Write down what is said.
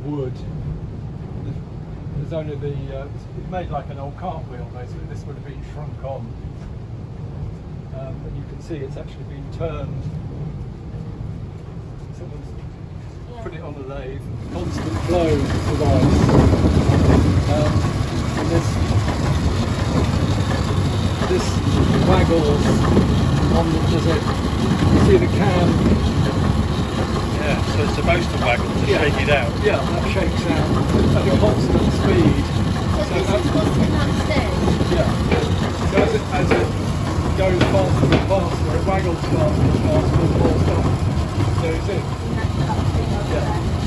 wood. There's only it's made like an old cartwheel basically. This would have been shrunk on. And you can see it's actually been turned. Someone's put it on the lathe. Constant flow of ice. And this waggles on does it? You see the can? Yeah, so it's supposed to waggle to shake it out. Yeah, that shakes out at a constant speed. So this is what's in upstairs? Yeah. So as it goes faster and faster, it waggles faster and faster and more stuff. So it's in. And that's upstairs. Yeah.